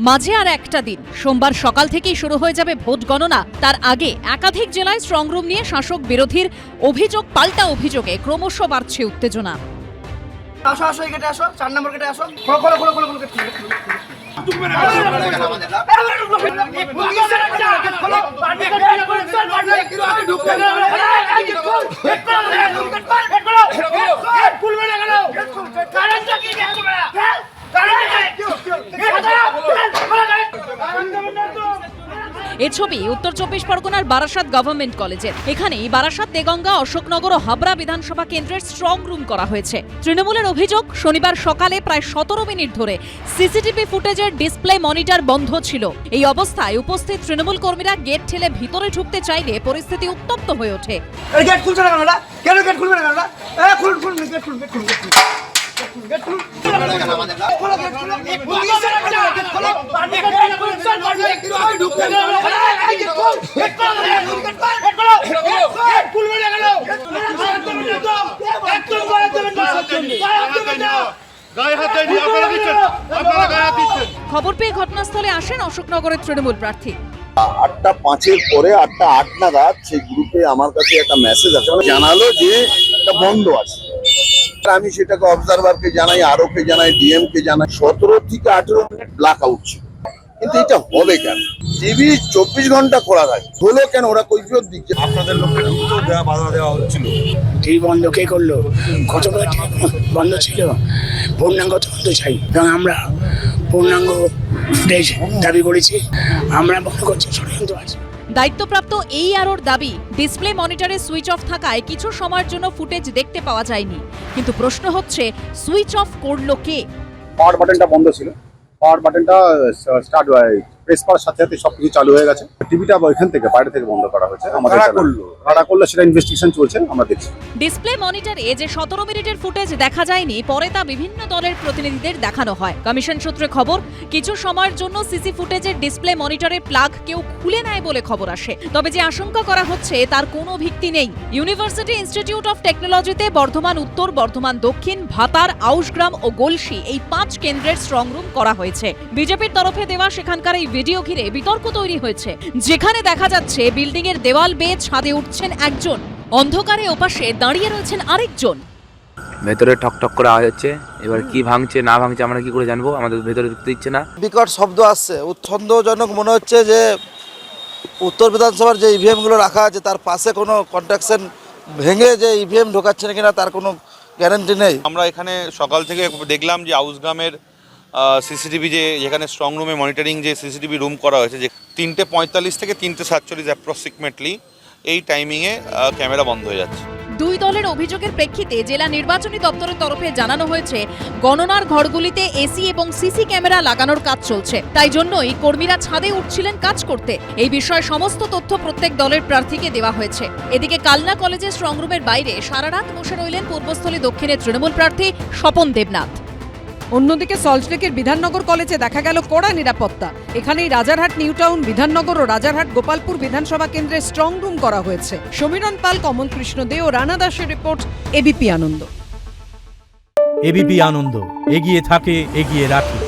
মাঝে আর একটা দিন, সোমবার সকাল থেকেই শুরু হয়ে যাবে ভোট গণনা। তার আগে একাধিক জেলায় স্ট্রংরুম নিয়ে শাসক বিরোধীর অভিযোগ পাল্টা অভিযোগে ক্রমশ বাড়ছে উত্তেজনা। আসো আসো, এই গেটে আসো, 4 নম্বর গেটে আসো। খোলো খোলো খোলো খোলো গেট খোলো। এ ছবি উত্তর 24 পরগনার বারাসাত গভর্নমেন্ট কলেজের। এখানেই বারাসাত, দেগঙ্গা, অশোকনগর ও হাবড়া বিধানসভা কেন্দ্রের স্ট্রং রুম করা হয়েছে। তৃণমূলের অভিযোগ, শনিবার সকালে প্রায় 17 মিনিট ধরে সিসিটিভি ফুটেজের ডিসপ্লে মনিটর বন্ধ ছিল। এই অবস্থায় উপস্থিত তৃণমূল কর্মীরা গেট ঠেলে ভিতরে ঢুকতে চাইলে পরিস্থিতি উত্তপ্ত হয়ে ওঠে। এই গেট খুলছে না কেন? কেন গেট খুলবে না কেন? খুলুন খুলুন, গেট খুলুন, গেট খুলুন, গেট খুলুন। খবর পেয়ে ঘটনাস্থলে আসেন অশোকনগরের তৃণমূল প্রার্থী। 8:05 পরে 8:08 নাগাদ সেই গ্রুপে আমার কাছে একটা মেসেজ আছে, জানালো যে এটা বন্ধ আছে। আমি সেটাকে অবজারভারকে জানাই, আরোকে জানাই, ডিএম কে জানাই। 17 থেকে 18 মিনিট ব্ল্যাক আউট ছিল। কিন্তু এটা হবে কেন? টিভি 24 ঘন্টা খোলা থাকে, হলো কেন? ওরা কৈফিয়ত দিচ্ছে। আপনাদের লোককে ঢুকতেও বাধা দেওয়া হচ্ছিল। টিভি বন্ধ কে করলো? কতগুলো টিভি বন্ধ ছিল। পূর্ণাঙ্গ তদন্ত চাই এবং আমরা পূর্ণাঙ্গ ফুটেজ দাবি করেছি। আমরা মনে করছি ষড়যন্ত্র আছে। দায়িত্বপ্রাপ্ত এই আরোর দাবি, ডিসপ্লে মনিটরে সুইচ অফ থাকায় কিছু সময়ের জন্য ফুটেজ দেখতে পাওয়া যায়নি। কিন্তু প্রশ্ন হচ্ছে, সুইচ অফ করলো কে? পাওয়ার বাটনটা বন্ধ ছিল, পাওয়ার বাটনটা স্টার্ট প্রেস করার সাথে সাথে সবকিছু চালু হয়ে গেছে। টিভিটা এখান থেকে বাইরে থেকে বন্ধ করা হয়েছে। আমাদের কারা করলো সেটা ইনভেস্টিগেশন চলছে, আমরা দেখছি। ডিসপ্লে মনিটরে যে 17 মিনিটের ফুটেজ দেখা যায়নি, পরে তা বিভিন্ন দলের প্রতিনিধিদের দেখানো হয়। কমিশন সূত্রে খবর, কিছু সময়ের জন্য সিসি ফুটেজের ডিসপ্লে মনিটরের প্লাগ কেউ খুলে নেয় বলে খবর আসে। তবে যে আশঙ্কা করা হচ্ছে তার কোনো ভিত্তি নেই। ইউনিভার্সিটি ইনস্টিটিউট অফ টেকনোলজিতে বর্ধমান উত্তর, বর্ধমান দক্ষিণ, ভাতার, আউশগ্রাম ও গলসি এই 5 কেন্দ্রের স্ট্রং রুম করা হয়েছে। বিজেপির তরফে দেওয়া সেখানকার এই ভিডিও ঘিরে বিতর্ক তৈরি হয়েছে, যেখানে দেখা যাচ্ছে বিল্ডিং এর দেওয়াল বেয়ে ছাদে উঠছেন একজন, অন্ধকারে ওপাশে দাঁড়িয়ে রয়েছেন আরেকজন। ভেতরে ঠকঠক করে আওয়াজ হচ্ছে। এবার কি ভাঙছে না ভাঙছে আমরা কি করে জানবো? আমাদের ভেতরে ঢুকতে দিচ্ছে না। বিকট শব্দ আসছে। সন্দেহজনক মনে হচ্ছে যে উত্তর বিধানসভার যে ইভিএমগুলো রাখা আছে তার পাশে কোনো কন্ট্রাকশন ভেঙে যে ইভিএম ঢোকাচ্ছে কিনা তার কোনো গ্যারান্টি নেই। আমরা এখানে সকাল থেকে দেখলাম যে আউসগ্রামের সিসিটিভি যেখানে স্ট্রং রুমে মনিটরিং যে সিসিটিভি রুম করা হয়েছে, যে 3:45 থেকে 3:47 অ্যাপ্রক্সিমেটলি এই টাইমিংয়ে ক্যামেরা বন্ধ হয়ে যাচ্ছে। দুই দলের অভিযোগের প্রেক্ষিতে জেলা নির্বাচনী দপ্তরের তরফে জানানো হয়েছে, গণনার ঘরগুলিতে এসি এবং সিসি ক্যামেরা লাগানোর কাজ চলছে। তাই জন্যই কর্মীরা ছাদে উঠছিলেন কাজ করতে। এই বিষয়ে সমস্ত তথ্য প্রত্যেক দলের প্রার্থীকে দেওয়া হয়েছে। এদিকে কালনা কলেজের স্ট্রং রুমের বাইরে সারা রাত বসে রইলেন পূর্বস্থলী দক্ষিণের তৃণমূল প্রার্থী স্বপন দেবনাথ। অন্যদিকে সল্টলেকের বিধাননগর কলেজে দেখা গেল কড়া নিরাপত্তা। এখানেই রাজারহাট, নিউটাউন, বিধাননগর ও রাজারহাট গোপালপুর বিধানসভা কেন্দ্রে স্ট্রং রুম করা হয়েছে। সমীরণ পাল, কমল কৃষ্ণ দে ও রানা দাসের রিপোর্ট, এবিপি আনন্দ। এবিপি আনন্দ, এগিয়ে থাকে, এগিয়ে রাখে।